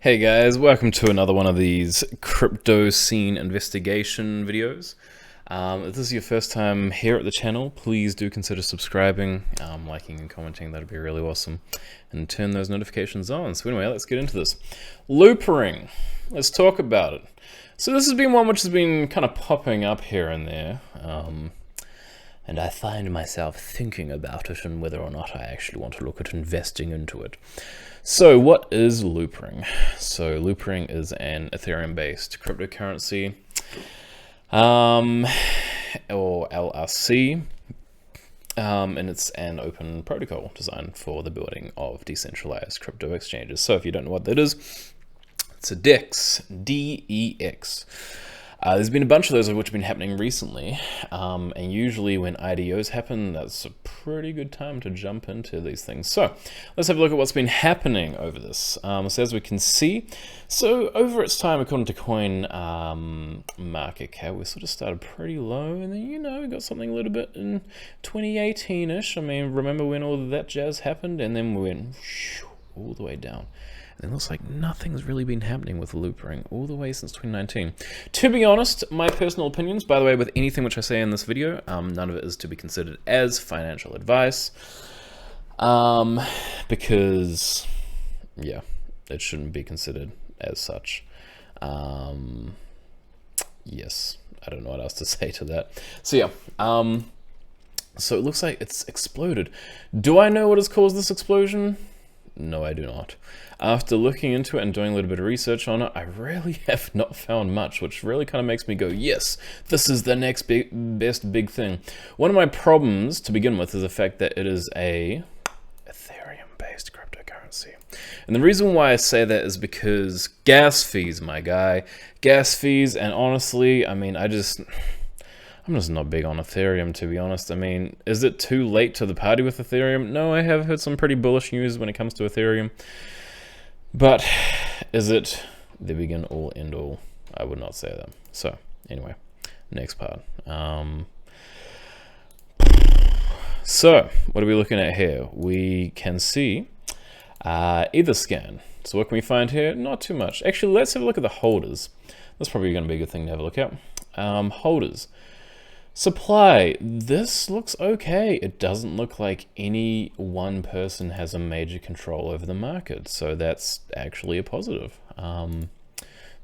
Hey guys, welcome to another one of these crypto scene investigation videos. If this is your first time here at the channel, please do consider subscribing, liking and commenting. That'd be really awesome. And turn those notifications on. So anyway, let's get into this. Loopring. Let's talk about it. So this has been one which has been kind of popping up here and there. And I find myself thinking about it and whether or not I actually want to look at investing into it. So what is Loopring? So Loopring is an Ethereum-based cryptocurrency, or LRC, and it's an open protocol designed for the building of decentralized crypto exchanges. So if you don't know what that is, it's a DEX, D-E-X. There's been a bunch of those which have been happening recently, and usually when IDOs happen, that's a pretty good time to jump into these things. So let's have a look at what's been happening over this. So as we can see, so over its time, according to Coin Market Cap, we sort of started pretty low, and then we got something a little bit in 2018-ish. I mean, remember when all of that jazz happened, and then we went all the way down. It looks like nothing's really been happening with Loopring all the way since 2019. To be honest, my personal opinions, by the way, with anything which I say in this video, none of it is to be considered as financial advice. Because, yeah, it shouldn't be considered as such. Yes, I don't know what else to say to that. So yeah, so it looks like it's exploded. Do I know what has caused this explosion? No, I do not. After looking into it and doing a little bit of research on it, I really have not found much, which really kind of makes me go, yes, this is the next best big thing. One of my problems to begin with is the fact that it is a Ethereum-based cryptocurrency. And the reason why I say that is because gas fees, my guy. Gas fees, and honestly, I mean, I'm just not big on Ethereum, to be honest. I mean, is it too late to the party with Ethereum? No, I have heard some pretty bullish news when it comes to Ethereum. But is it the begin all end all? I would not say that. So anyway, next part. So what are we looking at here? We can see Etherscan. So what can we find here? Not too much. Actually, let's have a look at the holders. That's probably going to be a good thing to have a look at. Holders. Supply, this looks okay. It doesn't look like any one person has a major control over the market, so that's actually a positive. So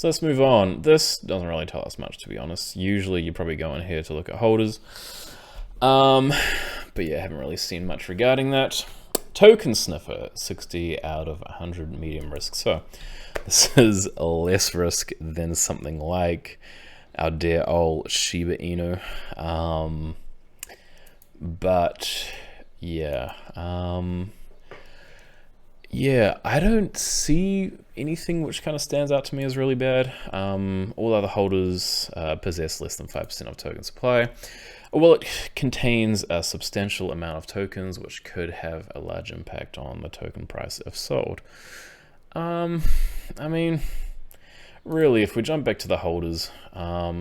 let's move on. This doesn't really tell us much, to be honest. Usually you probably go in here to look at holders. But yeah, I haven't really seen much regarding that. Token sniffer, 60 out of 100 medium risk. So this is less risk than something like our dear old Shiba Inu. But yeah, yeah, I don't see anything which kind of stands out to me as really bad. All other holders possess less than 5% of token supply. Well, it contains a substantial amount of tokens, which could have a large impact on the token price if sold. I mean, really, if we jump back to the holders, I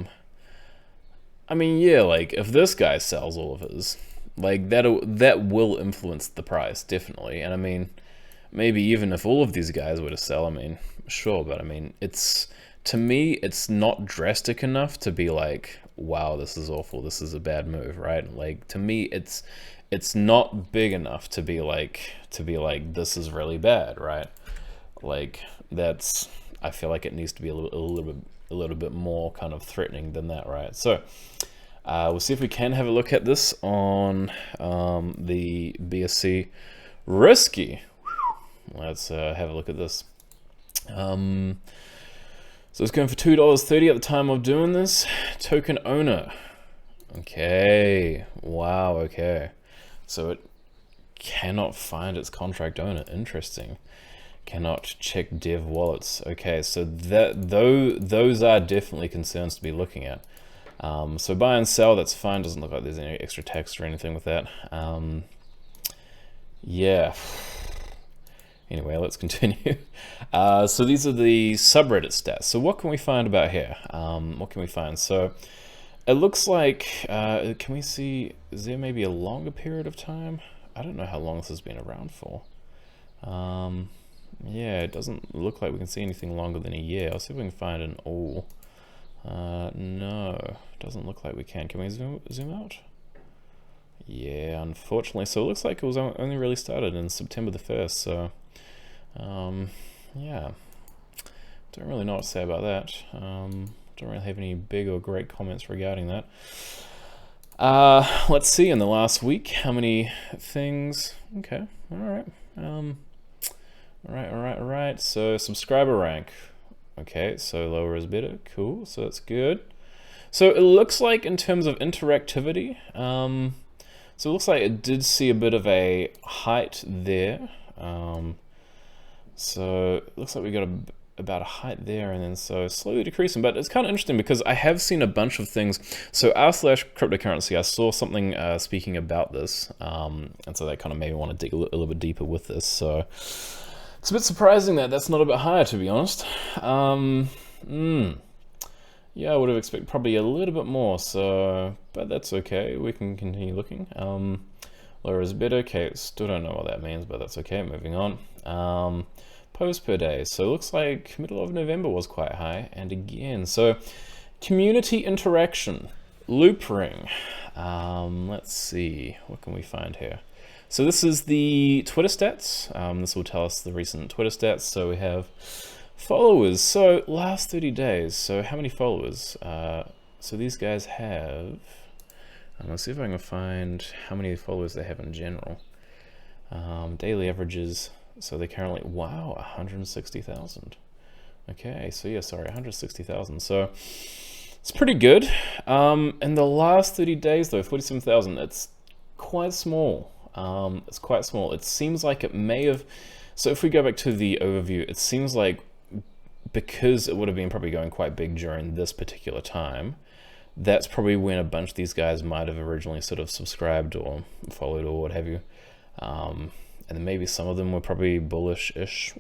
mean, yeah, like, if this guy sells all of his, like, that will influence the price, definitely. And I mean, maybe even if all of these guys were to sell, I mean, sure, but I mean, to me, it's not drastic enough to be like, wow, this is awful, this is a bad move, right? Like, to me, it's not big enough to be like, this is really bad, right? Like, I feel like it needs to be a little bit more kind of threatening than that, right? So we'll see if we can have a look at this on the BSC Risky. Let's have a look at this. So it's going for $2.30 at the time of doing this. Token owner. Okay. Wow. Okay. So it cannot find its contract owner. Interesting. Cannot check dev wallets. Okay, so those are definitely concerns to be looking at. So buy and sell, that's fine. Doesn't look like there's any extra text or anything with that. Yeah. Anyway, let's continue. So these are the subreddit stats. So what can we find about here? What can we find? So it looks like, can we see, is there maybe a longer period of time? I don't know how long this has been around for. Yeah, it doesn't look like we can see anything longer than a year. I'll see if we can find an all. No, doesn't look like we can. Can we zoom out? Yeah, unfortunately. So it looks like it was only really started in September the 1st. So, yeah, don't really know what to say about that. Don't really have any big or great comments regarding that. Let's see in the last week how many things. Okay, all right. All right. So subscriber rank. Okay, so lower is better. Cool. So that's good. So it looks like in terms of interactivity, so it looks like it did see a bit of a height there. So it looks like we got about a height there, and then so slowly decreasing. But it's kind of interesting because I have seen a bunch of things. So r/cryptocurrency, I saw something speaking about this, and so that kind of made me want to dig a little bit deeper with this. So it's a bit surprising that that's not a bit higher, to be honest. Yeah, I would have expected probably a little bit more, so, but that's okay, we can continue looking. Lower is better, okay, still don't know what that means, but that's okay, moving on. Posts per day, so it looks like middle of November was quite high, and again, so community interaction, Loopring. Let's see, what can we find here? So this is the Twitter stats. This will tell us the recent Twitter stats, so we have followers. So last 30 days. So how many followers? So these guys have. Let's see if I can find how many followers they have in general. Daily averages. So they're currently 160,000. Okay, so yeah, sorry, 160,000. So it's pretty good. In the last 30 days though, 47,000. It's quite small. It's quite small. It seems like it may have. So if we go back to the overview, it seems like, because it would have been probably going quite big during this particular time, that's probably when a bunch of these guys might have originally sort of subscribed or followed or what have you. And then maybe some of them were probably bullish-ish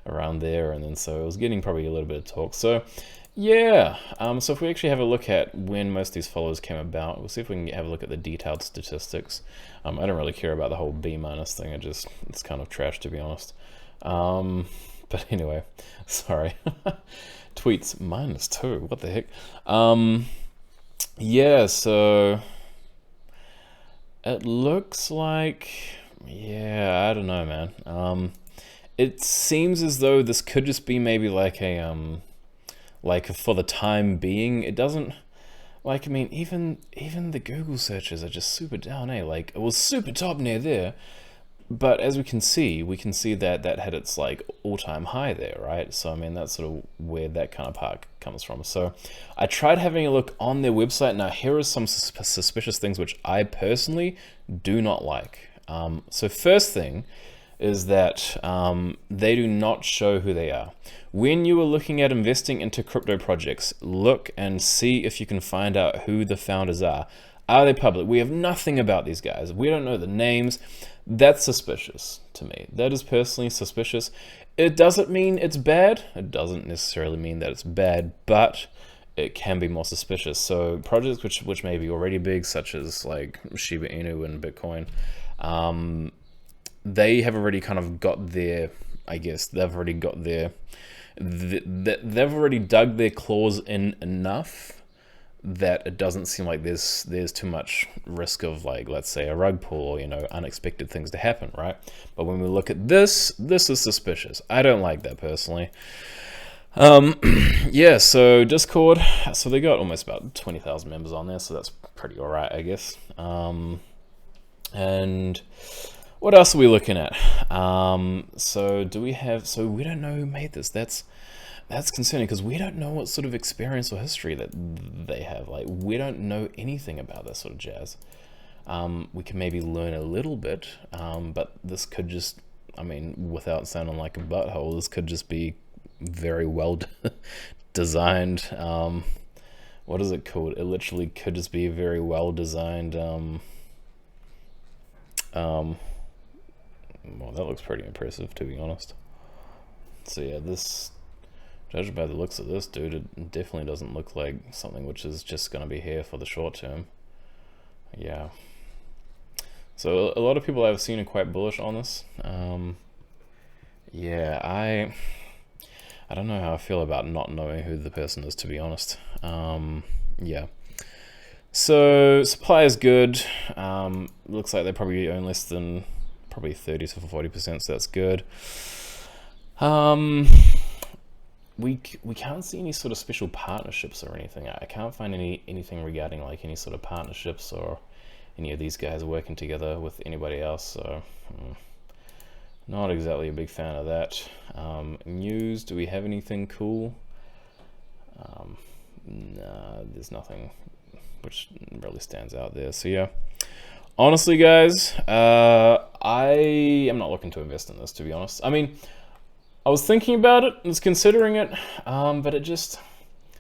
around there, and then so it was getting probably a little bit of talk. So yeah, so if we actually have a look at when most of these followers came about, we'll see if we can have a look at the detailed statistics. I don't really care about the whole B- thing, it's kind of trash, to be honest. But anyway, sorry. Tweets -2, what the heck? Yeah, so it looks like, yeah, I don't know, man. It seems as though this could just be maybe like a, like for the time being. It doesn't, like, I mean, even the Google searches are just super down, eh? Like, it was super top near there, but as we can see that that had its like all-time high there, right? So I mean, that's sort of where that kind of part comes from. So I tried having a look on their website. Now here are some suspicious things which I personally do not like. So first thing is that they do not show who they are. When you are looking at investing into crypto projects, look and see if you can find out who the founders are. Are they public? We have nothing about these guys. We don't know the names. That's suspicious to me. That is personally suspicious. It doesn't mean it's bad. It doesn't necessarily mean that it's bad, but it can be more suspicious. So projects which may be already big, such as like Shiba Inu and Bitcoin, they have already kind of got their, I guess, they've already got their, they've already dug their claws in enough that it doesn't seem like there's too much risk of, like, let's say a rug pull or, you know, unexpected things to happen, right? But when we look at this is suspicious. I don't like that personally. Yeah, so Discord, so they got almost about 20,000 members on there, so that's pretty alright, I guess. And what else are we looking at? So do we have, so we don't know who made this. That's concerning, because we don't know what sort of experience or history that they have. Like, we don't know anything about that sort of jazz. We can maybe learn a little bit, but this could just, I mean, without sounding like a butthole, this could just be very well designed. What is it called? It literally could just be a very well designed. Well, that looks pretty impressive, to be honest. So yeah, this, judged by the looks of this, dude, it definitely doesn't look like something which is just going to be here for the short term. Yeah. So a lot of people I've seen are quite bullish on this. Yeah, I don't know how I feel about not knowing who the person is, to be honest. Yeah. So supply is good. Looks like they probably own less than probably 30 to 40%, so that's good. We can't see any sort of special partnerships or anything. I can't find anything regarding like any sort of partnerships or any of these guys working together with anybody else. So not exactly a big fan of that. News, do we have anything cool? Nah, there's nothing which really stands out there. So yeah, honestly guys, I am not looking to invest in this, to be honest. I mean, I was thinking about it, was considering it, but it just,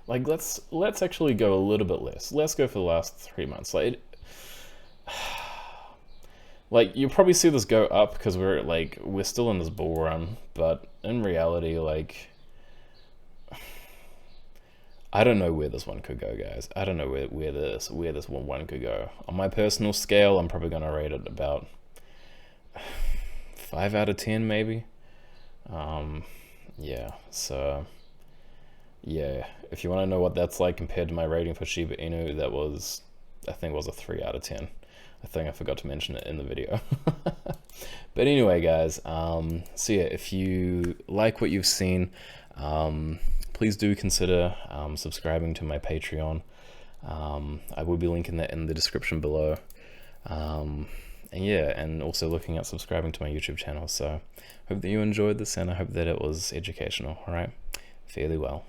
like, let's actually go a little bit less. Let's go for the last 3 months. Like you'll probably see this go up because we're still in this bull run, but in reality, like, I don't know where this one could go, guys. I don't know where this one could go. On my personal scale, I'm probably gonna rate it about 5 out of 10, maybe. Yeah. So yeah, if you want to know what that's like compared to my rating for Shiba Inu, I think was a 3 out of 10. I think I forgot to mention it in the video. But anyway, guys, so yeah, if you like what you've seen, please do consider subscribing to my Patreon. I will be linking that in the description below. And yeah, and also looking at subscribing to my YouTube channel. So hope that you enjoyed this, and I hope that it was educational. All right, fairly well.